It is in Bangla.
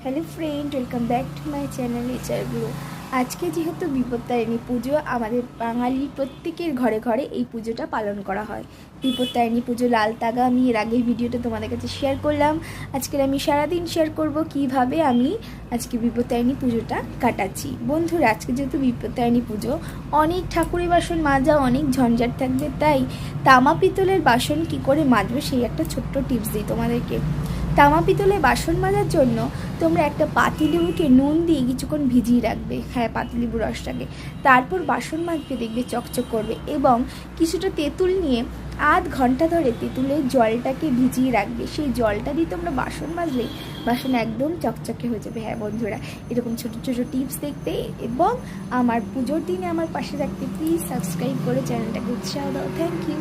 Hello friend, welcome back to my channel এচারগুলো। আজকে যেহেতু বিপত্তারিণী পুজো, আমাদের বাঙালি প্রত্যেকের ঘরে ঘরে এই পুজোটা পালন করা হয়। বিপত্তারিণী পুজো লাল তাগা আমি এর আগের ভিডিওটা তোমাদের কাছে শেয়ার করলাম। আজকের আমি সারাদিন শেয়ার করব কিভাবে আমি আজকে বিপত্তারিণী পুজোটা কাটাচ্ছি। বন্ধুরা, আজকে যেহেতু বিপত্তারিণী পুজো, অনেক ঠাকুরের বাসন মাজা, অনেক ঝঞ্ঝাট থাকবে, তাই তামা পিতলের বাসন কি করে মাজবো সেই একটা ছোট্ট টিপস দিই তোমাদেরকে। তামা পিতলের বাসন মাজার জন্য তোমরা একটা পাতিলেবুকে নুন দিয়ে কিছুক্ষণ ভিজিয়ে রাখবে, পাতিলেবুর রসটাকে। তারপর বাসন মাজবে, দেখবে চকচক করবে। এবং কিছুটা তেঁতুল নিয়ে আধ ঘন্টা ধরে তেঁতুলের জলটাকে ভিজিয়ে রাখবে। সেই জলটা দিয়ে তোমরা বাসন মাজলে বাসন একদম চকচকে হয়ে যাবে। বন্ধুরা, এরকম ছোটো ছোটো টিপস দেখতে এবং আমার পুজোর দিনে আমার পাশে থাকতে প্লিজ সাবস্ক্রাইব করে চ্যানেলটাকে উৎসাহ দাও। Thank you.